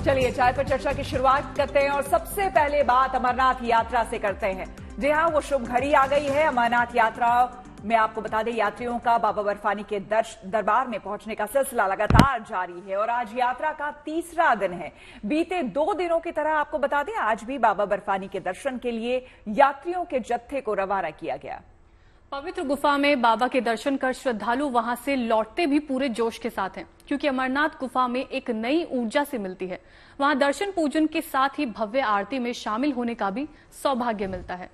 चलिए चाय पर चर्चा की शुरुआत करते हैं और सबसे पहले बात अमरनाथ यात्रा से करते हैं। जी हां, वो शुभ घड़ी आ गई है। अमरनाथ यात्रा में आपको बता दें, यात्रियों का बाबा बर्फानी के दरबार में पहुंचने का सिलसिला लगातार जारी है और आज यात्रा का तीसरा दिन है। बीते 2 दिनों की तरह आपको बता दें, आज भी बाबा बर्फानी के दर्शन के लिए यात्रियों के जत्थे को रवाना किया गया। पवित्र गुफा में बाबा के दर्शन कर श्रद्धालु वहां से लौटते भी पूरे जोश के साथ हैं, क्योंकि अमरनाथ गुफा में एक नई ऊर्जा से मिलती है। वहां दर्शन पूजन के साथ ही भव्य आरती में शामिल होने का भी सौभाग्य मिलता है।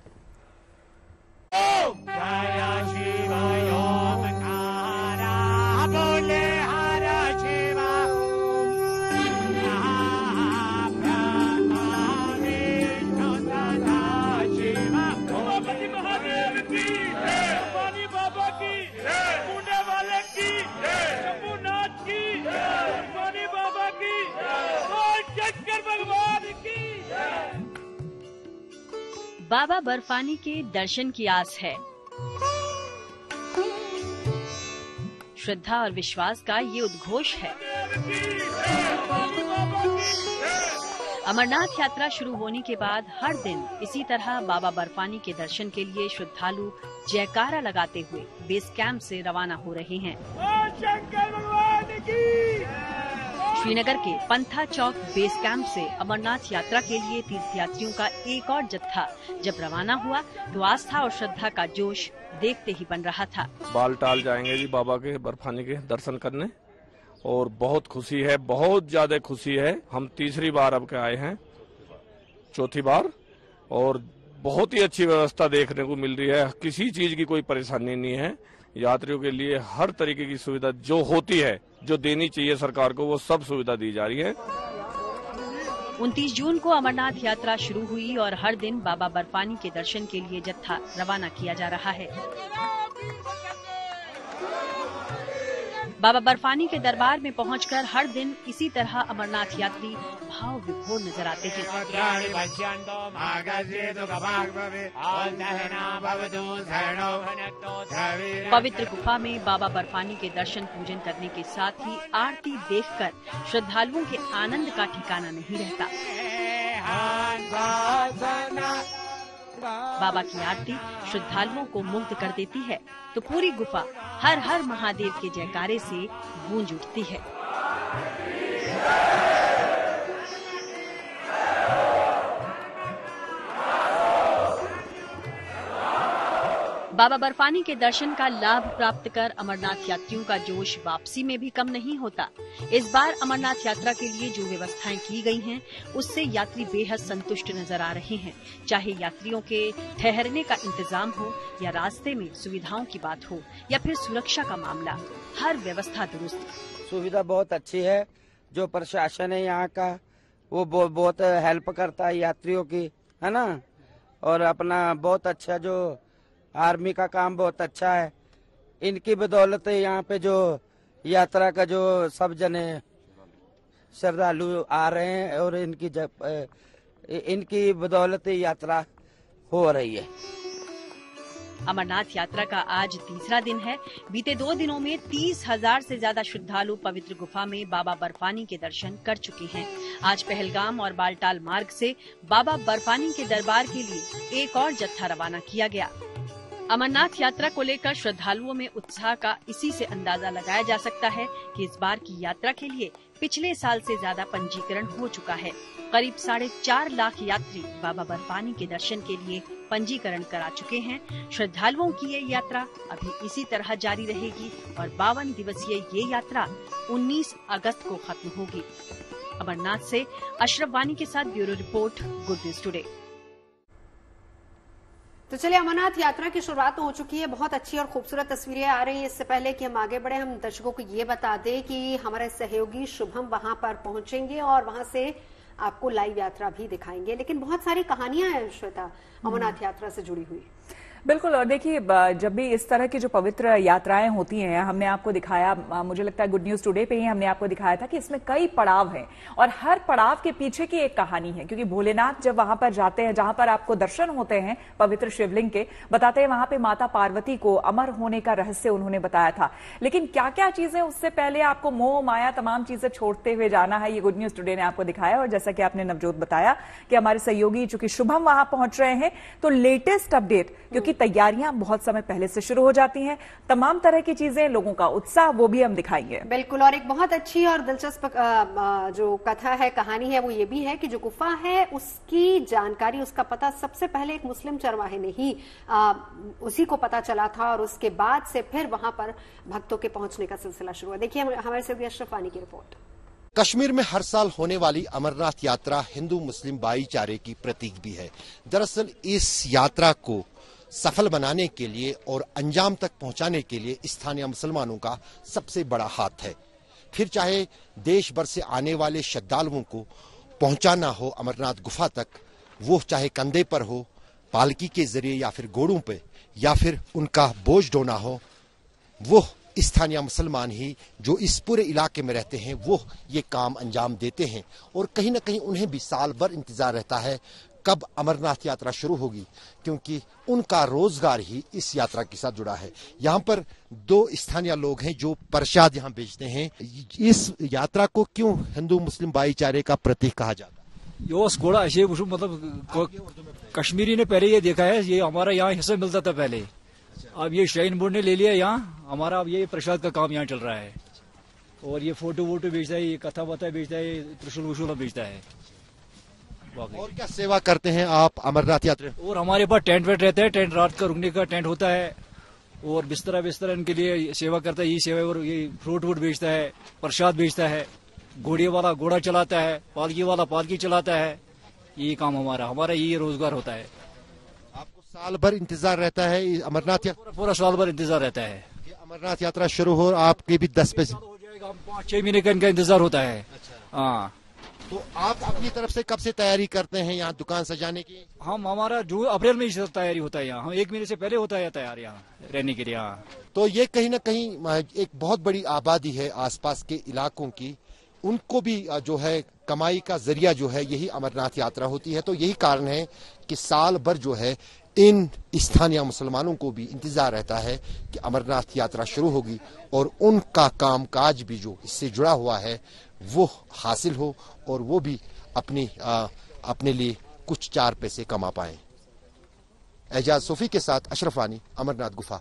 बाबा बर्फानी के दर्शन की आस है। श्रद्धा और विश्वास का ये उद्घोष है। अमरनाथ यात्रा शुरू होने के बाद हर दिन इसी तरह बाबा बर्फानी के दर्शन के लिए श्रद्धालु जयकारा लगाते हुए बेस कैंप से रवाना हो रहे हैं। श्रीनगर के पंथा चौक बेस कैंप से अमरनाथ यात्रा के लिए तीर्थयात्रियों का एक और जत्था जब रवाना हुआ तो आस्था और श्रद्धा का जोश देखते ही बन रहा था। बालटाल जाएंगे जी बाबा के बर्फानी के दर्शन करने और बहुत खुशी है, बहुत ज्यादा खुशी है। हम तीसरी बार अब के आए हैं, चौथी बार, और बहुत ही अच्छी व्यवस्था देखने को मिल रही है। किसी चीज की कोई परेशानी नहीं है। यात्रियों के लिए हर तरीके की सुविधा जो होती है, जो देनी चाहिए सरकार को, वो सब सुविधा दी जा रही है। 29 जून को अमरनाथ यात्रा शुरू हुई और हर दिन बाबा बर्फानी के दर्शन के लिए जत्था रवाना किया जा रहा है। बाबा बर्फानी के दरबार में पहुंचकर हर दिन इसी तरह अमरनाथ यात्री भाव विभोर नजर आते हैं। पवित्र गुफा में बाबा बर्फानी के दर्शन पूजन करने के साथ ही आरती देखकर श्रद्धालुओं के आनंद का ठिकाना नहीं रहता। बाबा की आरती श्रद्धालुओं को मुग्ध कर देती है तो पूरी गुफा हर हर महादेव के जयकारे से गूंज उठती है। बाबा बर्फानी के दर्शन का लाभ प्राप्त कर अमरनाथ यात्रियों का जोश वापसी में भी कम नहीं होता। इस बार अमरनाथ यात्रा के लिए जो व्यवस्थाएं की गई हैं, उससे यात्री बेहद संतुष्ट नजर आ रहे हैं। चाहे यात्रियों के ठहरने का इंतजाम हो या रास्ते में सुविधाओं की बात हो या फिर सुरक्षा का मामला, हर व्यवस्था दुरुस्त। सुविधा बहुत अच्छी है। जो प्रशासन है यहाँ का, वो बहुत हेल्प करता है यात्रियों की, है ना। और अपना बहुत अच्छा जो आर्मी का काम बहुत अच्छा है। इनकी बदौलत यहाँ पे जो यात्रा का जो सब जने श्रद्धालु आ रहे हैं और इनकी बदौलत यात्रा हो रही है। अमरनाथ यात्रा का आज तीसरा दिन है। बीते 2 दिनों में 30,000 से ज्यादा श्रद्धालु पवित्र गुफा में बाबा बर्फानी के दर्शन कर चुके हैं। आज पहलगाम और बालटाल मार्ग से बाबा बर्फानी के दरबार के लिए एक और जत्था रवाना किया गया। अमरनाथ यात्रा को लेकर श्रद्धालुओं में उत्साह का इसी से अंदाजा लगाया जा सकता है कि इस बार की यात्रा के लिए पिछले साल से ज्यादा पंजीकरण हो चुका है। करीब 4.5 लाख यात्री बाबा बर्फानी के दर्शन के लिए पंजीकरण करा चुके हैं। श्रद्धालुओं की ये यात्रा अभी इसी तरह जारी रहेगी और 52 दिवसीय ये यात्रा 19 अगस्त को खत्म होगी। अमरनाथ से अशरफ वानी के साथ bureau report, good news today. तो चलिए, अमरनाथ यात्रा की शुरुआत हो चुकी है। बहुत अच्छी और खूबसूरत तस्वीरें आ रही हैं। इससे पहले कि हम आगे बढ़े, हम दर्शकों को ये बता दें कि हमारे सहयोगी शुभम वहां पर पहुंचेंगे और वहां से आपको लाइव यात्रा भी दिखाएंगे। लेकिन बहुत सारी कहानियां हैं श्वेता अमरनाथ यात्रा से जुड़ी हुई। बिल्कुल। और देखिए, जब भी इस तरह की जो पवित्र यात्राएं होती हैं, हमने आपको दिखाया, मुझे लगता है गुड न्यूज टुडे पे ही हमने आपको दिखाया था कि इसमें कई पड़ाव हैं और हर पड़ाव के पीछे की एक कहानी है। क्योंकि भोलेनाथ जब वहां पर जाते हैं, जहां पर आपको दर्शन होते हैं पवित्र शिवलिंग के, बताते हैं वहां पे माता पार्वती को अमर होने का रहस्य उन्होंने बताया था। लेकिन क्या क्या चीजें, उससे पहले आपको मोह माया तमाम चीजें छोड़ते हुए जाना है, ये गुड न्यूज टुडे ने आपको दिखाया। और जैसा कि आपने नवजोत बताया कि हमारे सहयोगी चूंकि शुभम वहां पहुंच रहे हैं, तो लेटेस्ट अपडेट, क्योंकि तैयारियां बहुत समय पहले से शुरू हो जाती हैं, तमाम तरह की चीजें, लोगों का उत्साह, वो भी हम दिखाएंगे। बिल्कुल। और एक बहुत अच्छी और दिलचस्प जो कथा है, कहानी है, वो ये भी है कि जो गुफा है उसकी जानकारी, उसका पता सबसे पहले एक मुस्लिम चरवाहे ने ही उसी को पता चला था और उसके बाद से फिर वहां पर भक्तों के पहुंचने का सिलसिला शुरू हुआ। देखिए हमारे सहयोगी अशरफ वानी की रिपोर्ट। कश्मीर में हर साल होने वाली अमरनाथ यात्रा हिंदू मुस्लिम भाईचारे की प्रतीक भी है। दरअसल इस यात्रा को सफल बनाने के लिए और अंजाम तक पहुंचाने के लिए स्थानीय मुसलमानों का सबसे बड़ा हाथ है। फिर चाहे देश भर से आने वाले श्रद्धालुओं को पहुंचाना हो अमरनाथ गुफा तक, वो चाहे कंधे पर हो, पालकी के जरिए या फिर घोड़ों पे, या फिर उनका बोझ ढोना हो, वो स्थानीय मुसलमान ही जो इस पूरे इलाके में रहते हैं वो ये काम अंजाम देते हैं। और कहीं ना कहीं उन्हें भी साल भर इंतजार रहता है कब अमरनाथ यात्रा शुरू होगी, क्योंकि उनका रोजगार ही इस यात्रा के साथ जुड़ा है। यहाँ पर दो स्थानीय लोग हैं जो प्रसाद यहाँ बेचते हैं। इस यात्रा को क्यों हिंदू मुस्लिम भाईचारे का प्रतीक कहा जाता है? यो घोड़ा ऐसे मतलब कश्मीरी ने पहले ये देखा है, ये हमारा यहाँ हिस्सा मिलता था पहले, अब ये श्राइन बोर्ड ने ले लिया यहाँ हमारा, अब ये प्रसाद का काम यहाँ चल रहा है। और ये फोटो वोटो बेचता है, ये कथा वथा बेचता है, त्रिशूल वशूल बेचता है। और क्या सेवा करते हैं आप अमरनाथ यात्रा? और हमारे पास टेंट वेंट रहता है, टेंट रात का रुकने का टेंट होता है, और बिस्तरा इनके लिए सेवा करता है, ये सेवा। और ये फ्रूट वूट बेचता है, प्रसाद बेचता है, घोड़े वाला घोड़ा चलाता है, पालकी वाला पालकी चलाता है। ये काम हमारा ये रोजगार होता है। आपको साल भर इंतजार रहता है अमरनाथ यात्रा? पूरा साल भर इंतजार रहता है। अमरनाथ यात्रा शुरू हो आपके भी 10 पैसे हो जाएगा, 5-6 महीने का इनका इंतजार होता है। हाँ, तो आप अपनी तरफ से कब से तैयारी करते हैं यहाँ दुकान सजाने की? हमारा जून अप्रैल में ही तैयारी होता है यहाँ, हम 1 महीने से पहले होता है तैयार यहाँ रहने के लिए। यहाँ तो ये कहीं ना कहीं एक बहुत बड़ी आबादी है आसपास के इलाकों की, उनको भी जो है कमाई का जरिया जो है यही अमरनाथ यात्रा होती है। तो यही कारण है कि साल भर जो है इन स्थानीय मुसलमानों को भी इंतजार रहता है कि अमरनाथ यात्रा शुरू होगी और उनका काम काज भी जो इससे जुड़ा हुआ है वो हासिल हो और वो भी अपने लिए कुछ 4 पैसे कमा पाए। एजाज सोफी के साथ अशरफ वानी, अमरनाथ गुफा।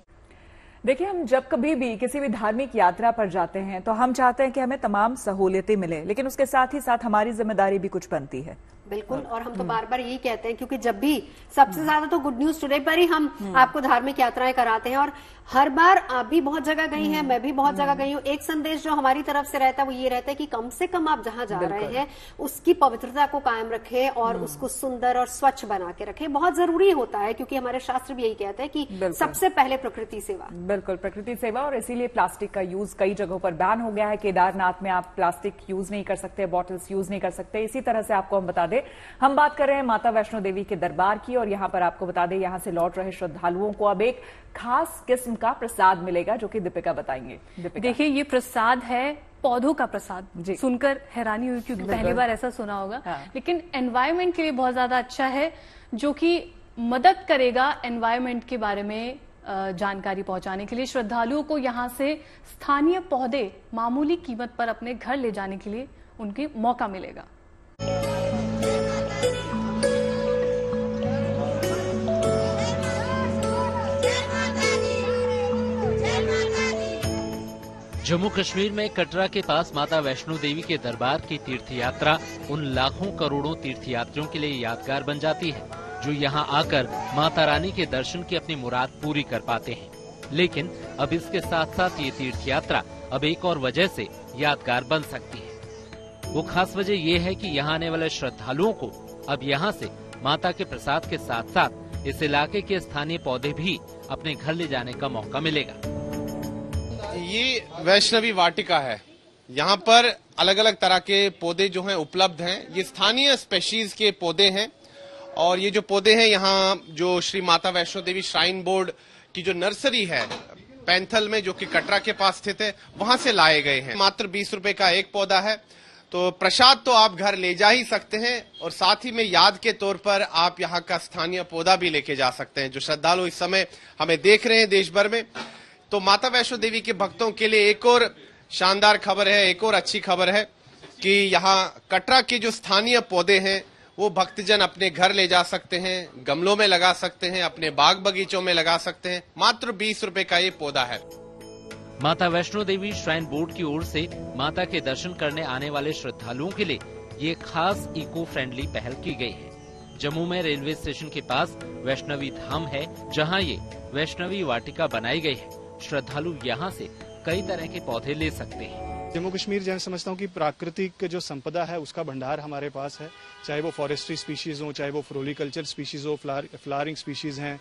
देखिए, हम जब कभी भी किसी भी धार्मिक यात्रा पर जाते हैं तो हम चाहते हैं कि हमें तमाम सहूलियतें मिले, लेकिन उसके साथ ही साथ हमारी जिम्मेदारी भी कुछ बनती है। बिल्कुल। और हम तो बार बार यही कहते हैं, क्योंकि जब भी सबसे ज्यादा तो गुड न्यूज टुडे पर ही हम आपको धार्मिक यात्राएं कराते हैं, और हर बार आप भी बहुत जगह गई हैं, मैं भी बहुत जगह गई हूँ। एक संदेश जो हमारी तरफ से रहता है वो ये रहता है कि कम से कम आप जहां जा रहे हैं उसकी पवित्रता को कायम रखें और उसको सुंदर और स्वच्छ बना के रखें। बहुत जरूरी होता है, क्योंकि हमारे शास्त्र भी यही कहते हैं कि सबसे पहले प्रकृति सेवा। बिल्कुल, प्रकृति सेवा। और इसीलिए प्लास्टिक का यूज कई जगहों पर बैन हो गया है। केदारनाथ में आप प्लास्टिक यूज नहीं कर सकते, बॉटल्स यूज नहीं कर सकते। इसी तरह से आपको हम बता दें, हम बात कर रहे हैं माता वैष्णो देवी के दरबार की, और यहां पर आपको बता दें यहां से लौट रहे श्रद्धालुओं को अब एक खास किस्म का प्रसाद मिलेगा, जो कि दीपिका बताएंगे। देखिए, ये प्रसाद है पौधों का प्रसाद। सुनकर हैरानी हुई क्योंकि पहली बार ऐसा सुना होगा। हाँ। लेकिन एनवायरमेंट के लिए बहुत ज्यादा अच्छा है, जो कि मदद करेगा एनवायरमेंट के बारे में जानकारी पहुंचाने के लिए। श्रद्धालुओं को यहां से स्थानीय पौधे मामूली कीमत पर अपने घर ले जाने के लिए उनके मौका मिलेगा। जम्मू कश्मीर में कटरा के पास माता वैष्णो देवी के दरबार की तीर्थ यात्रा उन लाखों करोड़ों तीर्थयात्रियों के लिए यादगार बन जाती है जो यहाँ आकर माता रानी के दर्शन की अपनी मुराद पूरी कर पाते हैं। लेकिन अब इसके साथ साथ ये तीर्थ यात्रा अब एक और वजह से यादगार बन सकती है। वो खास वजह ये है कि यहाँ आने वाले श्रद्धालुओं को अब यहाँ से माता के प्रसाद के साथ साथ इस इलाके के स्थानीय पौधे भी अपने घर ले जाने का मौका मिलेगा। ये वैष्णवी वाटिका है, यहाँ पर अलग अलग तरह के पौधे जो हैं उपलब्ध हैं। ये स्थानीय स्पेशीज के पौधे हैं और ये जो पौधे हैं यहाँ जो श्री माता वैष्णो देवी श्राइन बोर्ड की जो नर्सरी है पैंथल में, जो कि कटरा के पास स्थित है, वहां से लाए गए हैं। मात्र 20 रुपए का एक पौधा है, तो प्रसाद तो आप घर ले जा ही सकते हैं और साथ ही में याद के तौर पर आप यहाँ का स्थानीय पौधा भी लेके जा सकते हैं। जो श्रद्धालु इस समय हमें देख रहे हैं देश भर में, तो माता वैष्णो देवी के भक्तों के लिए एक और शानदार खबर है, एक और अच्छी खबर है कि यहाँ कटरा के जो स्थानीय पौधे हैं वो भक्तजन अपने घर ले जा सकते हैं, गमलों में लगा सकते हैं, अपने बाग बगीचों में लगा सकते हैं। मात्र 20 रुपए का ये पौधा है। माता वैष्णो देवी श्राइन बोर्ड की ओर से माता के दर्शन करने आने वाले श्रद्धालुओं के लिए ये खास इको फ्रेंडली पहल की गई है। जम्मू में रेलवे स्टेशन के पास वैष्णवी धाम है, जहां ये वैष्णवी वाटिका बनाई गई है। श्रद्धालु यहां से कई तरह के पौधे ले सकते हैं। जम्मू कश्मीर जैसे समझता हूँ कि प्राकृतिक जो संपदा है उसका भंडार हमारे पास है, चाहे वो फॉरेस्ट्री स्पीशीज हो, चाहे वो फ्लोरिकल्चर स्पीशीज हो, फ्लावरिंग स्पीशीज हैं,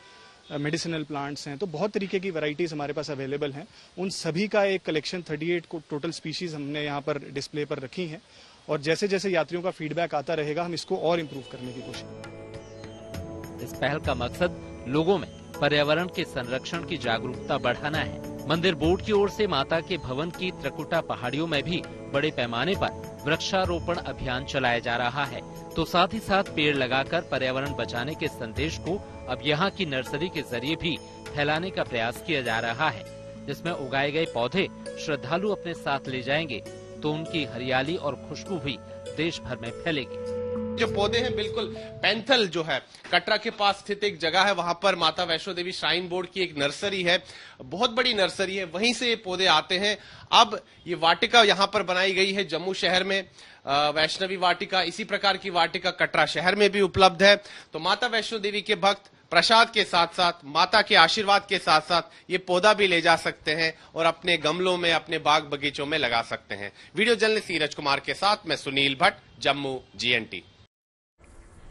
मेडिसिनल प्लांट्स हैं, तो बहुत तरीके की वैरायटीज हमारे पास अवेलेबल हैं। उन सभी का एक कलेक्शन 38 को टोटल स्पीशीज हमने यहाँ पर डिस्प्ले पर रखी हैं और जैसे जैसे यात्रियों का फीडबैक आता रहेगा हम इसको और इम्प्रूव करने की कोशिश। इस पहल का मकसद लोगों में पर्यावरण के संरक्षण की जागरूकता बढ़ाना है। मंदिर बोर्ड की ओर से माता के भवन की त्रिकुटा पहाड़ियों में भी बड़े पैमाने पर वृक्षारोपण अभियान चलाया जा रहा है, तो साथ ही साथ पेड़ लगाकर पर्यावरण बचाने के संदेश को अब यहाँ की नर्सरी के जरिए भी फैलाने का प्रयास किया जा रहा है, जिसमें उगाए गए पौधे श्रद्धालु अपने साथ ले जाएंगे तो उनकी हरियाली और खुशबू भी देश भर में फैलेगी। जो पौधे हैं बिल्कुल पैंथल जो है कटरा के पास स्थित एक जगह है, वहां पर माता वैष्णो देवी श्राइन बोर्ड की एक नर्सरी है, बहुत बड़ी नर्सरी है, वहीं से ये पौधे आते हैं। अब ये वाटिका यहां पर बनाई गई है जम्मू शहर में, वैष्णवी वाटिका, इसी प्रकार की वाटिका कटरा शहर में भी उपलब्ध है। तो माता वैष्णो देवी के भक्त प्रसाद के साथ साथ माता के आशीर्वाद के साथ साथ ये पौधा भी ले जा सकते हैं और अपने गमलों में, अपने बाग बगीचों में लगा सकते हैं। वीडियो जर्नलिस्ट नीरज कुमार के साथ मैं सुनील भट्ट, जम्मू, GNT।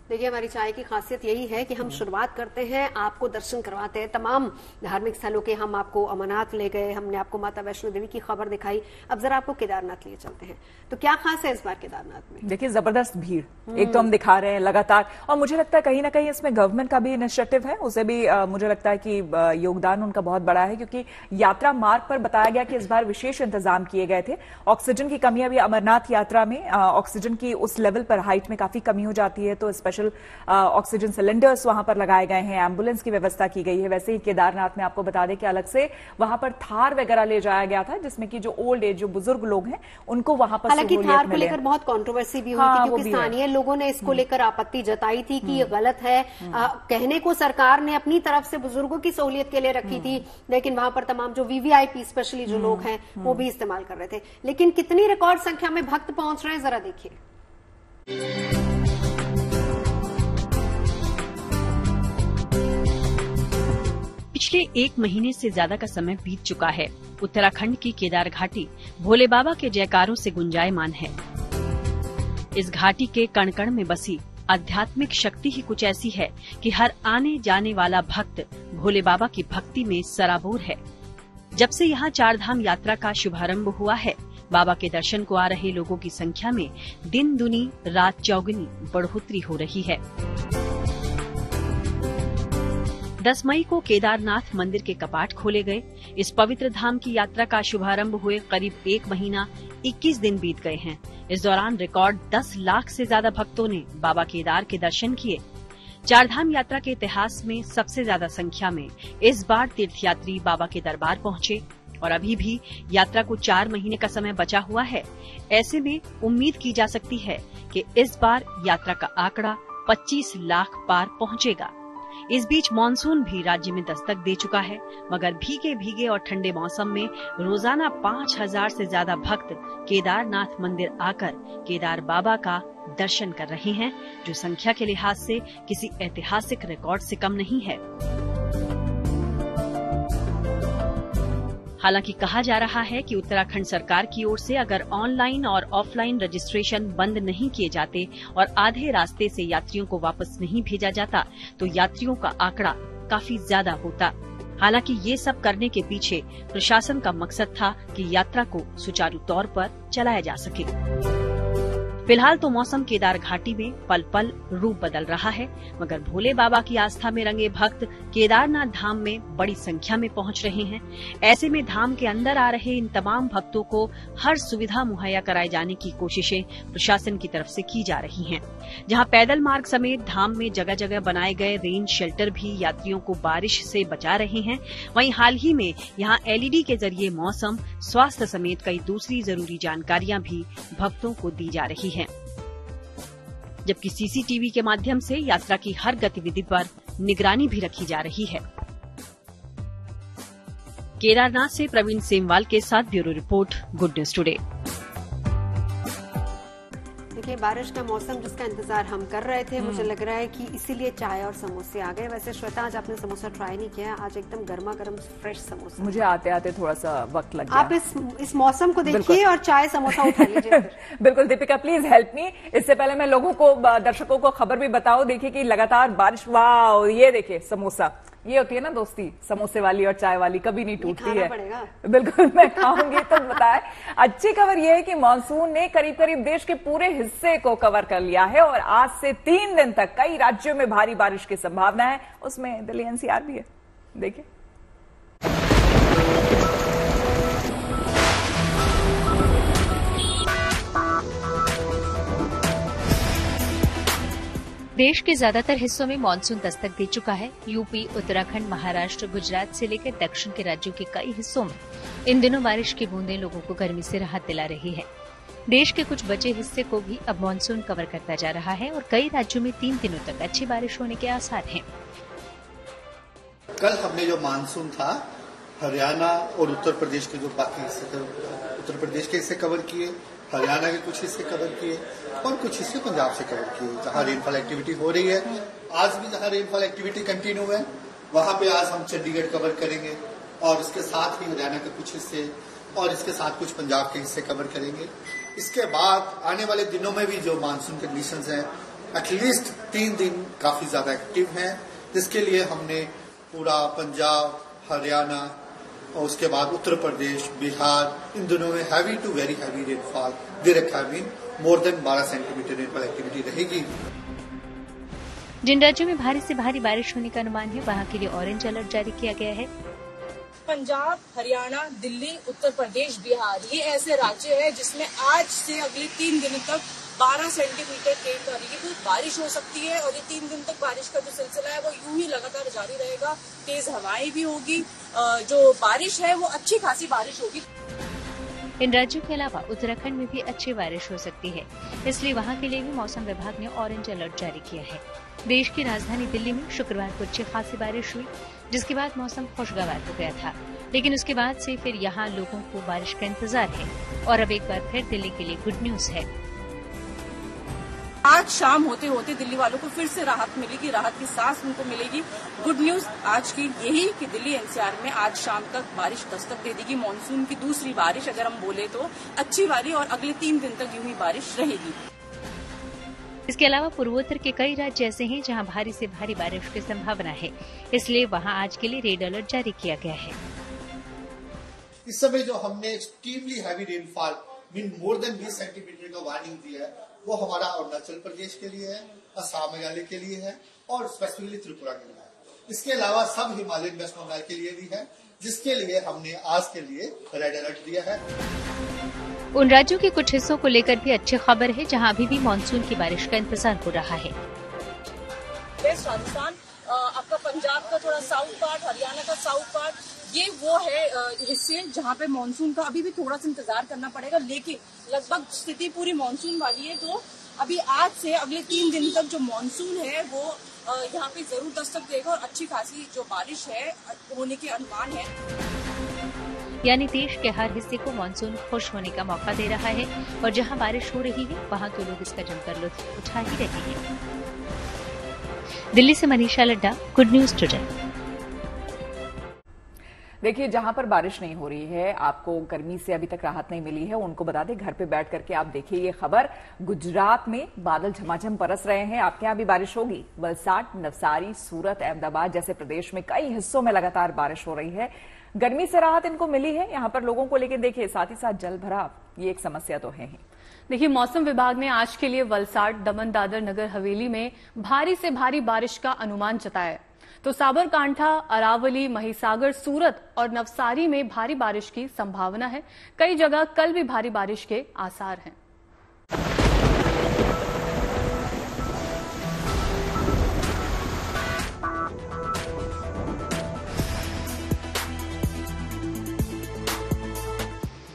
देखिए, हमारी चाय की खासियत यही है कि हम शुरुआत करते हैं, आपको दर्शन करवाते हैं तमाम धार्मिक स्थलों के। हम आपको अमरनाथ ले गए, हमने आपको माता वैष्णो देवी की खबर दिखाई, अब जरा आपको केदारनाथ लिए चलते हैं। तो क्या खास है इस बार केदारनाथ में? देखिए, जबरदस्त भीड़ एक तो हम दिखा रहे हैं लगातार, और मुझे लगता है कहीं ना कहीं इसमें गवर्नमेंट का भी इनिशिएटिव है, उसे भी मुझे लगता है कि योगदान उनका बहुत बड़ा है, क्योंकि यात्रा मार्ग पर बताया गया कि इस बार विशेष इंतजाम किए गए थे। ऑक्सीजन की कमी अभी अमरनाथ यात्रा में ऑक्सीजन की उस लेवल पर, हाइट में काफी कमी हो जाती है, तो स्पेशल ऑक्सीजन सिलेंडर्स वहां पर लगाए गए हैं, एम्बुलेंस की व्यवस्था की गई है। वैसे ही केदारनाथ में आपको बता दें कि अलग से वहां पर थार वगैरह ले जाया गया था, जिसमें कि जो ओल्ड एज, जो बुजुर्ग लोग हैं, उनको वहां पर हालांकि थार को लेकर बहुत कंट्रोवर्सी भी हुई थी, क्योंकि स्थानीय लोगों ने इसको लेकर आपत्ति जताई थी कि ये गलत है। कहने को सरकार ने अपनी तरफ से बुजुर्गों की सहूलियत के लिए रखी थी, लेकिन वहां पर तमाम जो VVIP स्पेशली जो लोग हैं वो भी इस्तेमाल कर रहे थे। लेकिन कितनी रिकॉर्ड संख्या में भक्त पहुंच रहे हैं जरा देखिए। पिछले 1 महीने से ज्यादा का समय बीत चुका है। उत्तराखंड की केदार घाटी भोले बाबा के जयकारों से गुंजायमान है। इस घाटी के कण कण में बसी आध्यात्मिक शक्ति ही कुछ ऐसी है कि हर आने जाने वाला भक्त भोले बाबा की भक्ति में सराबोर है। जब से यहाँ 4 धाम यात्रा का शुभारंभ हुआ है, बाबा के दर्शन को आ रहे लोगों की संख्या में दिन दुनी रात चौगुनी बढ़ोतरी हो रही है। 10 मई को केदारनाथ मंदिर के कपाट खोले गए। इस पवित्र धाम की यात्रा का शुभारंभ हुए करीब 1 महीना 21 दिन बीत गए हैं। इस दौरान रिकॉर्ड 10 लाख से ज्यादा भक्तों ने बाबा केदार के दर्शन किए। 4 धाम यात्रा के इतिहास में सबसे ज्यादा संख्या में इस बार तीर्थयात्री बाबा के दरबार पहुंचे और अभी भी यात्रा को 4 महीने का समय बचा हुआ है। ऐसे में उम्मीद की जा सकती है कि इस बार यात्रा का आंकड़ा 25 लाख पार पहुंचेगा। इस बीच मानसून भी राज्य में दस्तक दे चुका है, मगर भीगे भीगे और ठंडे मौसम में रोजाना 5000 से ज्यादा भक्त केदारनाथ मंदिर आकर केदार बाबा का दर्शन कर रहे हैं, जो संख्या के लिहाज से किसी ऐतिहासिक रिकॉर्ड से कम नहीं है। हालांकि कहा जा रहा है कि उत्तराखंड सरकार की ओर से अगर ऑनलाइन और ऑफलाइन रजिस्ट्रेशन बंद नहीं किए जाते और आधे रास्ते से यात्रियों को वापस नहीं भेजा जाता तो यात्रियों का आंकड़ा काफी ज्यादा होता। हालांकि ये सब करने के पीछे प्रशासन का मकसद था कि यात्रा को सुचारू तौर पर चलाया जा सके। फिलहाल तो मौसम केदार घाटी में पल पल रूप बदल रहा है, मगर भोले बाबा की आस्था में रंगे भक्त केदारनाथ धाम में बड़ी संख्या में पहुंच रहे हैं। ऐसे में धाम के अंदर आ रहे इन तमाम भक्तों को हर सुविधा मुहैया कराए जाने की कोशिशें प्रशासन की तरफ से की जा रही हैं। जहां पैदल मार्ग समेत धाम में जगह जगह बनाए गए रेन शेल्टर भी यात्रियों को बारिश से बचा रहे हैं। वहीं हाल ही में यहां LED के जरिए मौसम, स्वास्थ्य समेत कई दूसरी जरूरी जानकारियां भी भक्तों को दी जा रही है, जबकि CCTV के माध्यम से यात्रा की हर गतिविधि पर निगरानी भी रखी जा रही है। केदारनाथ से प्रवीण सेमवाल के साथ bureau report, good news today. देखिए, बारिश का मौसम जिसका इंतजार हम कर रहे थे, मुझे लग रहा है कि इसीलिए चाय और समोसे आ गए। वैसे श्वेता, आज आपने समोसा ट्राई नहीं किया, आज एकदम गर्मा गर्म फ्रेश समोसा। मुझे आते आते थोड़ा सा वक्त लग गया। आप इस मौसम को देखिए और चाय समोसा उठा लीजिए। बिल्कुल दीपिका, प्लीज हेल्प मी। इससे पहले मैं लोगों को, दर्शकों को खबर भी बताऊं। देखिए कि लगातार बारिश, वाह, ये देखिए समोसा, ये होती है ना दोस्ती समोसे वाली और चाय वाली, कभी नहीं टूटती है। बिल्कुल, मैं खाऊंगी तो बताए। अच्छी खबर यह है कि मानसून ने करीब करीब देश के पूरे हिस्से को कवर कर लिया है और आज से 3 दिन तक कई राज्यों में भारी बारिश की संभावना है। उसमें दिल्ली NCR भी है। देखिए, देश के ज्यादातर हिस्सों में मानसून दस्तक दे चुका है। यूपी, उत्तराखंड, महाराष्ट्र, गुजरात से लेकर दक्षिण के राज्यों के कई हिस्सों में इन दिनों बारिश की बूंदें लोगों को गर्मी से राहत दिला रही है। देश के कुछ बचे हिस्से को भी अब मानसून कवर करता जा रहा है और कई राज्यों में 3 दिनों तक अच्छी बारिश होने के आसार हैं। कल हमने जो मानसून था, हरियाणा और उत्तर प्रदेश के जो बाकी हिस्से, उत्तर प्रदेश के हिस्से कवर किए, हरियाणा के कुछ हिस्से कवर किए और कुछ हिस्से पंजाब से कवर किए, जहां रेनफॉल एक्टिविटी हो रही है। आज भी जहां रेनफॉल एक्टिविटी कंटिन्यू है, वहां पे आज हम चंडीगढ़ कवर करेंगे और इसके साथ ही हरियाणा के कुछ हिस्से और इसके साथ कुछ पंजाब के हिस्से कवर करेंगे। इसके बाद आने वाले दिनों में भी जो मानसून कंडीशंस हैं, एटलीस्ट 3 दिन काफी ज्यादा एक्टिव हैं, जिसके लिए हमने पूरा पंजाब, हरियाणा और उसके बाद उत्तर प्रदेश, बिहार, इन दोनों में heavy to very heavy rainfall direct heavy more than 12 centimetre rainfall activity रहेगी। जिन राज्यों में भारी से भारी बारिश होने का अनुमान है, वहां के लिए ऑरेंज अलर्ट जारी किया गया है। पंजाब, हरियाणा, दिल्ली, उत्तर प्रदेश, बिहार, ये ऐसे राज्य है जिसमें आज से अगले 3 दिनों तक 12 सेंटीमीटर के करीब बारिश हो सकती है और ये 3 दिन तक बारिश का जो सिलसिला है वो यूं ही लगातार जारी रहेगा। तेज हवाएं भी होगी, जो बारिश है वो अच्छी खासी बारिश होगी। इन राज्यों के अलावा उत्तराखंड में भी अच्छी बारिश हो सकती है, इसलिए वहां के लिए भी मौसम विभाग ने ऑरेंज अलर्ट जारी किया है। देश की राजधानी दिल्ली में शुक्रवार को अच्छी खासी बारिश हुई, जिसके बाद मौसम खुशगवार हो गया था, लेकिन उसके बाद से फिर यहाँ लोगों को बारिश का इंतजार है और अब एक बार फिर दिल्ली के लिए गुड न्यूज है। आज शाम होते होते दिल्ली वालों को फिर से राहत मिलेगी, राहत की सांस उनको मिलेगी। गुड न्यूज आज की यही कि दिल्ली NCR में आज शाम तक बारिश दस्तक दे देगी। मानसून की दूसरी बारिश अगर हम बोले तो अच्छी वाली, और अगले 3 दिन तक यूं ही बारिश रहेगी। इसके अलावा पूर्वोत्तर के कई राज्य ऐसे हैं जहां भारी से भारी बारिश की संभावना है, इसलिए वहां आज के लिए रेड अलर्ट जारी किया गया है। इस समय जो हमने extremely heavy rainfall mean more than 20 centimetre का वार्निंग दिया है, वो हमारा अरुणाचल प्रदेश के लिए है, असम मेघालय के लिए है और स्पेसिफिकली त्रिपुरा के लिए है। इसके अलावा सब हिमालयन वेस्ट बंगाल के लिए भी है, जिसके लिए हमने आज के लिए रेड अलर्ट दिया है। उन राज्यों के कुछ हिस्सों को लेकर भी अच्छी खबर है, जहां अभी भी मानसून की बारिश का इंतजार हो रहा है। वेस्ट राजस्थान, आपका पंजाब का थोड़ा साउथ पार्ट, हरियाणा का साउथ पार्ट, ये वो है हिस्से जहाँ पे मानसून का अभी भी थोड़ा सा इंतजार करना पड़ेगा, लेकिन लगभग स्थिति पूरी मानसून वाली है। तो अभी आज से अगले 3 दिन तक जो मानसून है वो यहाँ पे जरूर दस्तक देगा और अच्छी खासी जो बारिश है होने के अनुमान है। यानी देश के हर हिस्से को मानसून खुश होने का मौका दे रहा है और जहां बारिश हो रही है वहां तो लोग इसका जमकर लुत्फ उठा ही रहे हैं। दिल्ली से Manisha Ladda, good news today. देखिए, जहां पर बारिश नहीं हो रही है, आपको गर्मी से अभी तक राहत नहीं मिली है, उनको बता दें घर पे बैठ करके आप देखिए ये खबर। गुजरात में बादल झमाझम बरस रहे हैं। आपके यहाँ भी बारिश होगी। वलसाड, नवसारी, सूरत, अहमदाबाद जैसे प्रदेश में कई हिस्सों में लगातार बारिश हो रही है। गर्मी से राहत इनको मिली है यहाँ पर लोगों को, लेकिन देखिए साथ ही साथ जल भराव, ये एक समस्या तो है ही। देखिए, मौसम विभाग ने आज के लिए वलसाड़, दमन, दादर, नगर हवेली में भारी से भारी बारिश का अनुमान जताया है। तो साबरकांठा, अरावली, महिसागर, सूरत और नवसारी में भारी बारिश की संभावना है। कई जगह कल भी भारी बारिश के आसार हैं।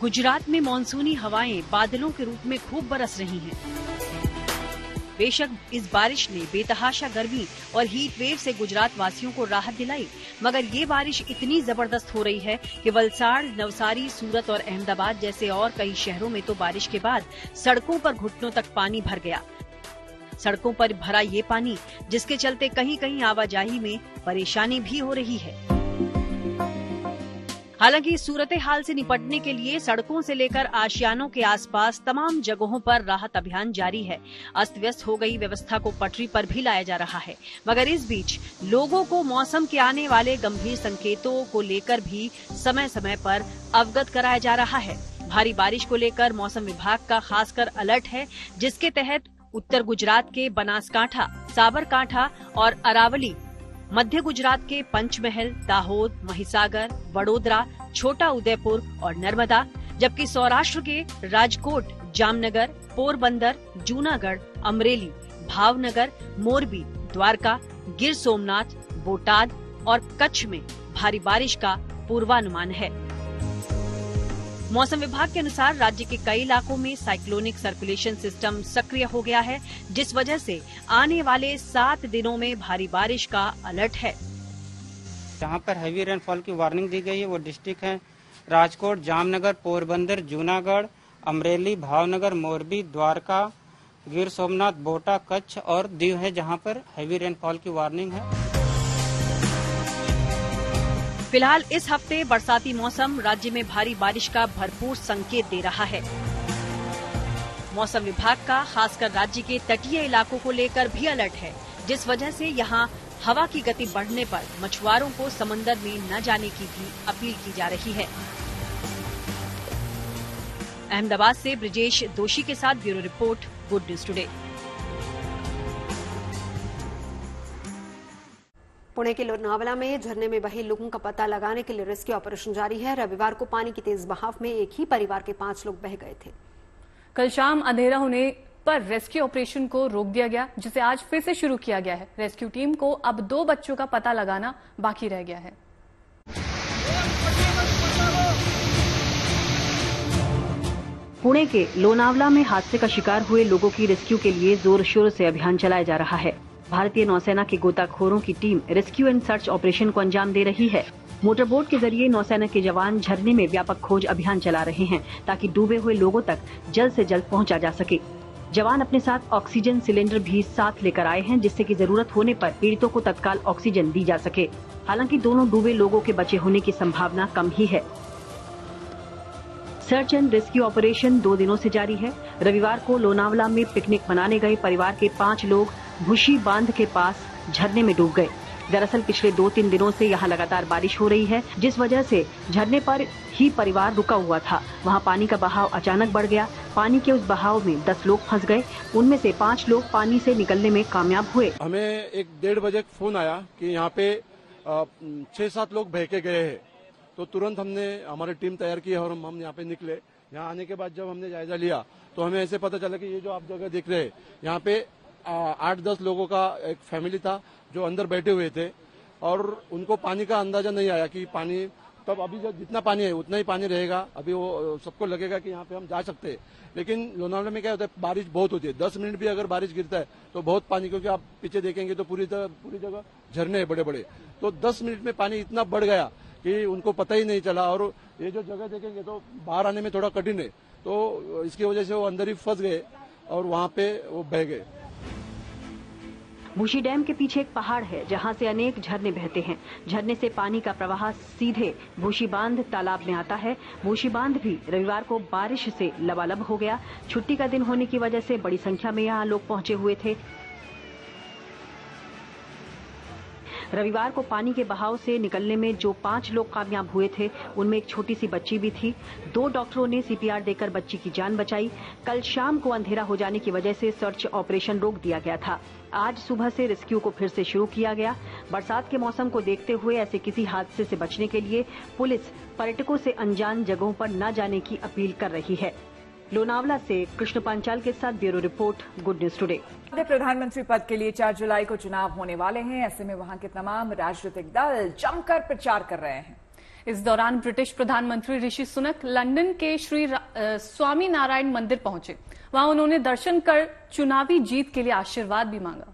गुजरात में मानसूनी हवाएं बादलों के रूप में खूब बरस रही हैं। बेशक इस बारिश ने बेतहाशा गर्मी और हीट वेव से गुजरात वासियों को राहत दिलाई, मगर ये बारिश इतनी जबरदस्त हो रही है कि वलसाड़, नवसारी, सूरत और अहमदाबाद जैसे और कई शहरों में तो बारिश के बाद सड़कों पर घुटनों तक पानी भर गया। सड़कों पर भरा ये पानी, जिसके चलते कहीं कहीं आवाजाही में परेशानी भी हो रही है। हालांकि सूरत हाल से निपटने के लिए सड़कों से लेकर आशियानों के आसपास तमाम जगहों पर राहत अभियान जारी है। अस्त व्यस्त हो गई व्यवस्था को पटरी पर भी लाया जा रहा है, मगर इस बीच लोगों को मौसम के आने वाले गंभीर संकेतों को लेकर भी समय समय पर अवगत कराया जा रहा है। भारी बारिश को लेकर मौसम विभाग का खासकर अलर्ट है, जिसके तहत उत्तर गुजरात के बनासकांठा, साबरकांठा और अरावली, मध्य गुजरात के पंचमहल, दाहोद, महिसागर, वडोदरा, छोटा उदयपुर और नर्मदा, जबकि सौराष्ट्र के राजकोट, जामनगर, पोरबंदर, जूनागढ़, अमरेली, भावनगर, मोरबी, द्वारका, गिर सोमनाथ, बोटाद और कच्छ में भारी बारिश का पूर्वानुमान है। मौसम विभाग के अनुसार राज्य के कई इलाकों में साइक्लोनिक सर्कुलेशन सिस्टम सक्रिय हो गया है, जिस वजह से आने वाले 7 दिनों में भारी बारिश का अलर्ट है। जहां पर हैवी रेनफॉल की वार्निंग दी गई है वो डिस्ट्रिक्ट है राजकोट, जामनगर, पोरबंदर, जूनागढ़, अमरेली, भावनगर, मोरबी, द्वारका, गिर सोमनाथ, बोटा, कच्छ और दीव है, जहां पर हैवी रेनफॉल की वार्निंग है। फिलहाल इस हफ्ते बरसाती मौसम राज्य में भारी बारिश का भरपूर संकेत दे रहा है। मौसम विभाग का खासकर राज्य के तटीय इलाकों को लेकर भी अलर्ट है, जिस वजह से यहां हवा की गति बढ़ने पर मछुआरों को समंदर में न जाने की भी अपील की जा रही है। अहमदाबाद से ब्रिजेश दोषी के साथ bureau report, good news today. Pune के लोनावला में झरने में बहे लोगों का पता लगाने के लिए रेस्क्यू ऑपरेशन जारी है। रविवार को पानी की तेज बहाव में एक ही परिवार के 5 लोग बह गए थे। कल शाम अंधेरा होने पर रेस्क्यू ऑपरेशन को रोक दिया गया, जिसे आज फिर से शुरू किया गया है। रेस्क्यू टीम को अब 2 बच्चों का पता लगाना बाकी रह गया है। पुणे के लोनावला में हादसे का शिकार हुए लोगों की रेस्क्यू के लिए जोर शोर से अभियान चलाया जा रहा है। भारतीय नौसेना के गोताखोरों की team rescue and search operation को अंजाम दे रही है। मोटरबोट के जरिए नौसेना के जवान झरने में व्यापक खोज अभियान चला रहे हैं, ताकि डूबे हुए लोगों तक जल्द से जल्द पहुंचा जा सके। जवान अपने साथ ऑक्सीजन सिलेंडर भी साथ लेकर आए हैं, जिससे कि जरूरत होने पर पीड़ितों को तत्काल ऑक्सीजन दी जा सके। हालांकि दोनों डूबे लोगों के बचे होने की संभावना कम ही है। सर्च एंड रेस्क्यू ऑपरेशन 2 दिनों से जारी है। रविवार को लोनावला में पिकनिक मनाने गए परिवार के 5 लोग भूशी बांध के पास झरने में डूब गए। दरअसल पिछले 2-3 दिनों से यहाँ लगातार बारिश हो रही है, जिस वजह से झरने पर ही परिवार रुका हुआ था। वहाँ पानी का बहाव अचानक बढ़ गया। पानी के उस बहाव में 10 लोग फंस गए। उनमें से 5 लोग पानी से निकलने में कामयाब हुए। हमें 1-1:30 बजे फोन आया कि यहाँ पे 6-7 लोग बह के गए हैं, तो तुरंत हमने हमारी टीम तैयार की और हम यहाँ पे निकले। यहाँ आने के बाद जब हमने जायजा लिया तो हमें ऐसे पता चला कि ये जो आप जगह देख रहे हैं, यहाँ पे 8-10 लोगों का एक फैमिली था जो अंदर बैठे हुए थे, और उनको पानी का अंदाजा नहीं आया कि पानी तब अभी जितना पानी है उतना ही पानी रहेगा। अभी वो सबको लगेगा कि यहाँ पे हम जा सकते हैं, लेकिन लोनावला में क्या होता है, बारिश बहुत होती है। 10 मिनट भी अगर बारिश गिरता है तो बहुत पानी, क्योंकि आप पीछे देखेंगे तो पूरी जगह झरने हैं बड़े बड़े। तो 10 मिनट में पानी इतना बढ़ गया कि उनको पता ही नहीं चला, और ये जो जगह देखेंगे तो बाहर आने में थोड़ा कठिन है। तो इसकी वजह से वो अंदर ही फंस गए और वहाँ पे वो बह गए। भूशी डैम के पीछे एक पहाड़ है, जहां से अनेक झरने बहते हैं। झरने से पानी का प्रवाह सीधे भूशी बांध तालाब में आता है। भूशी बांध भी रविवार को बारिश से लबालब हो गया। छुट्टी का दिन होने की वजह से बड़ी संख्या में यहां लोग पहुंचे हुए थे। रविवार को पानी के बहाव से निकलने में जो 5 लोग कामयाब हुए थे, उनमें एक छोटी सी बच्ची भी थी। 2 डॉक्टरों ने सीपीआर देकर बच्ची की जान बचाई। कल शाम को अंधेरा हो जाने की वजह से सर्च ऑपरेशन रोक दिया गया था। आज सुबह से रेस्क्यू को फिर से शुरू किया गया। बरसात के मौसम को देखते हुए ऐसे किसी हादसे से बचने के लिए पुलिस पर्यटकों से अनजान जगहों पर न जाने की अपील कर रही है। लोनावला से कृष्ण पांचाल के साथ bureau report, good news today. प्रधानमंत्री पद के लिए 4 जुलाई को चुनाव होने वाले हैं। ऐसे में वहां के तमाम राजनीतिक दल जमकर प्रचार कर रहे हैं। इस दौरान ब्रिटिश प्रधानमंत्री ऋषि सुनक लंदन के श्री स्वामी नारायण मंदिर पहुंचे। वहां उन्होंने दर्शन कर चुनावी जीत के लिए आशीर्वाद भी मांगा।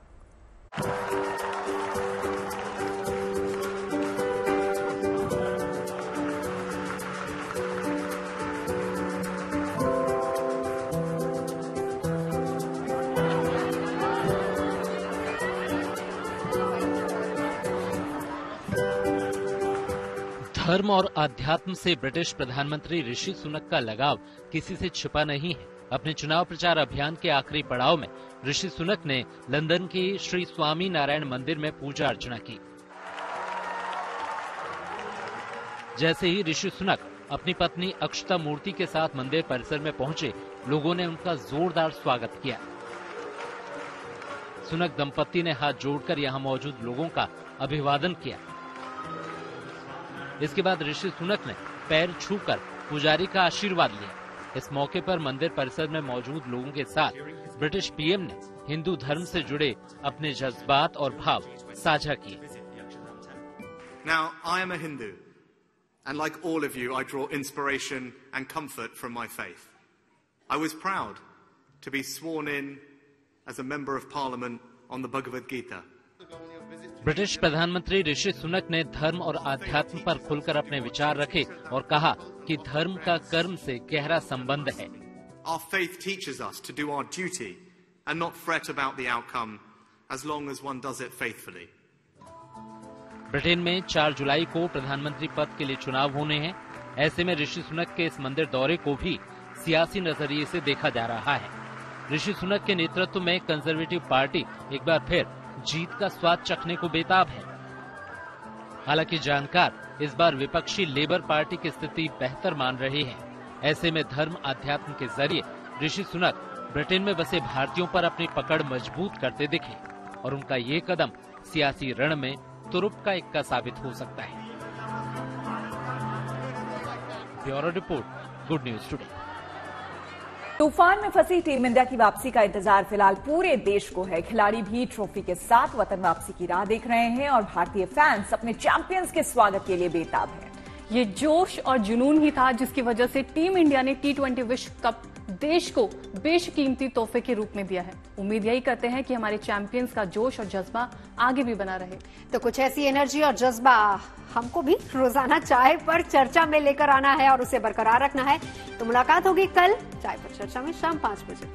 धर्म और आध्यात्म से ब्रिटिश प्रधानमंत्री ऋषि सुनक का लगाव किसी से छिपा नहीं है। अपने चुनाव प्रचार अभियान के आखिरी पड़ाव में ऋषि सुनक ने लंदन के श्री स्वामी नारायण मंदिर में पूजा अर्चना की। जैसे ही ऋषि सुनक अपनी पत्नी अक्षता मूर्ति के साथ मंदिर परिसर में पहुंचे, लोगों ने उनका जोरदार स्वागत किया। सुनक दंपत्ति ने हाथ जोड़कर यहां मौजूद लोगों का अभिवादन किया। इसके बाद ऋषि सुनक ने पैर छूकर पुजारी का आशीर्वाद लिया। इस मौके पर मंदिर परिसर में मौजूद लोगों के साथ ब्रिटिश पीएम ने हिंदू धर्म से जुड़े अपने जज्बात और भाव साझा किए। Now, I am a Hindu, and like all of you, I draw inspiration and comfort from my faith. I was proud to be sworn in as a member of Parliament on the Bhagavad Gita. British प्रधानमंत्री ऋषि सुनक ने धर्म और आध्यात्म पर खुलकर अपने विचार रखे और कहा कि धर्म का कर्म से गहरा संबंध है। Our faith teaches us to do our duty and not fret about the outcome as long as one does it faithfully. Britain में 4 जुलाई को प्रधानमंत्री पद के लिए चुनाव होने हैं। ऐसे में ऋषि सुनक के इस मंदिर दौरे को भी सियासी नजरिए से देखा जा रहा है। ऋषि सुनक के नेतृत्व में कंजर्वेटिव पार्टी एक बार फिर जीत का स्वाद चखने को बेताब है। हालांकि जानकार इस बार विपक्षी लेबर पार्टी की स्थिति बेहतर मान रहे हैं। ऐसे में धर्म अध्यात्म के जरिए ऋषि सुनक ब्रिटेन में बसे भारतीयों पर अपनी पकड़ मजबूत करते दिखे और उनका ये कदम सियासी रण में तुरुप का इक्का साबित हो सकता है। Bureau report, good news today. तूफान में फंसी टीम इंडिया की वापसी का इंतजार फिलहाल पूरे देश को है। खिलाड़ी भी ट्रॉफी के साथ वतन वापसी की राह देख रहे हैं और भारतीय फैंस अपने चैंपियंस के स्वागत के लिए बेताब हैं। ये जोश और जुनून ही था जिसकी वजह से टीम इंडिया ने T20 विश्व कप देश को बेशकीमती तोहफे के रूप में दिया है। उम्मीद यही करते हैं कि हमारे चैंपियंस का जोश और जज्बा आगे भी बना रहे। तो कुछ ऐसी एनर्जी और जज्बा हमको भी रोजाना चाय पर चर्चा में लेकर आना है और उसे बरकरार रखना है। तो मुलाकात होगी कल चाय पर चर्चा में शाम 5 बजे।